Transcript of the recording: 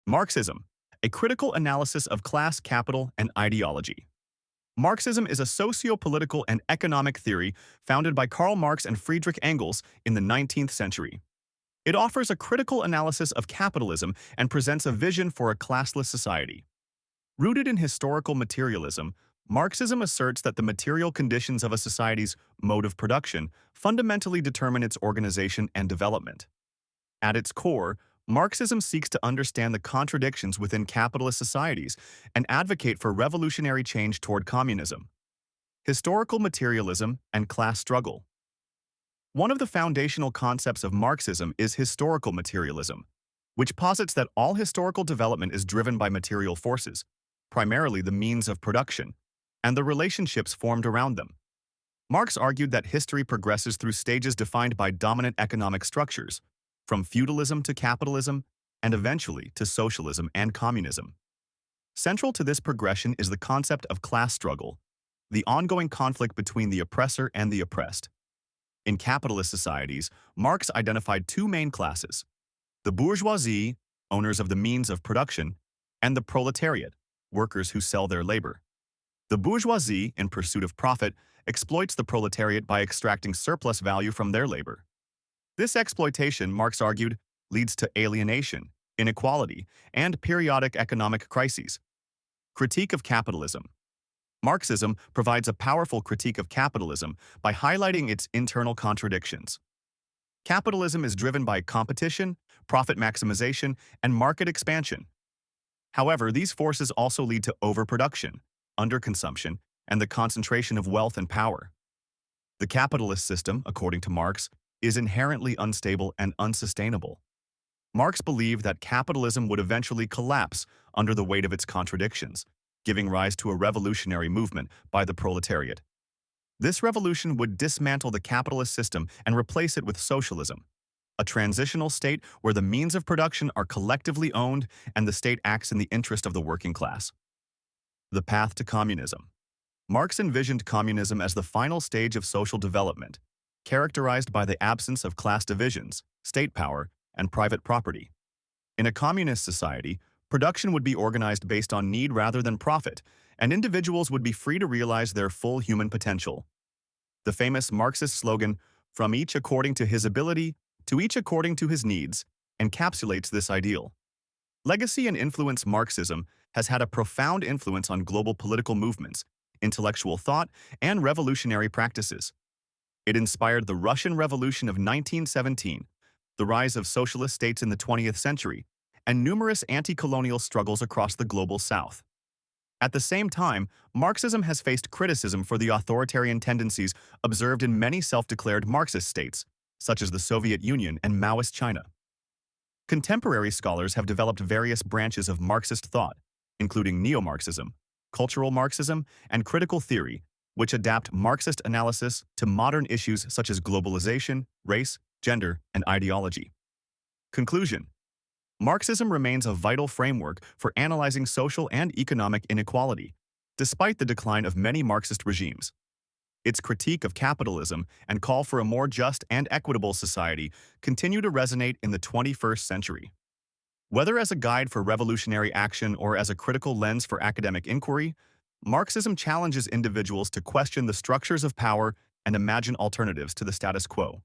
Marxism, a critical analysis of class, capital, and ideology. Marxism is a socio-political and economic theory founded by Karl Marx and Friedrich Engels in the 19th century. It offers a critical analysis of capitalism and presents a vision for a classless society. Rooted in historical materialism, Marxism asserts that the material conditions of a society's mode of production fundamentally determine its organization and development. At its core, Marxism seeks to understand the contradictions within capitalist societies and advocate for revolutionary change toward communism. Historical materialism and class struggle. One of the foundational concepts of Marxism is historical materialism, which posits that all historical development is driven by material forces, primarily the means of production, and the relationships formed around them. Marx argued that history progresses through stages defined by dominant economic structures, from feudalism to capitalism, and eventually to socialism and communism. Central to this progression is the concept of class struggle, the ongoing conflict between the oppressor and the oppressed. In capitalist societies, Marx identified two main classes: the bourgeoisie, owners of the means of production, and the proletariat, workers who sell their labor. The bourgeoisie, in pursuit of profit, exploits the proletariat by extracting surplus value from their labor. This exploitation, Marx argued, leads to alienation, inequality, and periodic economic crises. Critique of capitalism. Marxism provides a powerful critique of capitalism by highlighting its internal contradictions. Capitalism is driven by competition, profit maximization, and market expansion. However, these forces also lead to overproduction, underconsumption, and the concentration of wealth and power. The capitalist system, according to Marx, is inherently unstable and unsustainable. Marx believed that capitalism would eventually collapse under the weight of its contradictions, giving rise to a revolutionary movement by the proletariat. This revolution would dismantle the capitalist system and replace it with socialism, a transitional state where the means of production are collectively owned and the state acts in the interest of the working class. The path to communism. Marx envisioned communism as the final stage of social development, characterized by the absence of class divisions, state power, and private property. In a communist society, production would be organized based on need rather than profit, and individuals would be free to realize their full human potential. The famous Marxist slogan, "From each according to his ability, to each according to his needs," encapsulates this ideal. Legacy and influence. Marxism has had a profound influence on global political movements, intellectual thought, and revolutionary practices. It inspired the Russian Revolution of 1917, the rise of socialist states in the 20th century, and numerous anti-colonial struggles across the global South. At the same time, Marxism has faced criticism for the authoritarian tendencies observed in many self-declared Marxist states, such as the Soviet Union and Maoist China. Contemporary scholars have developed various branches of Marxist thought, including neo-Marxism, cultural Marxism, and critical theory, which adapt Marxist analysis to modern issues such as globalization, race, gender, and ideology. Conclusion. Marxism remains a vital framework for analyzing social and economic inequality, despite the decline of many Marxist regimes. Its critique of capitalism and call for a more just and equitable society continue to resonate in the 21st century. Whether as a guide for revolutionary action or as a critical lens for academic inquiry, Marxism challenges individuals to question the structures of power and imagine alternatives to the status quo.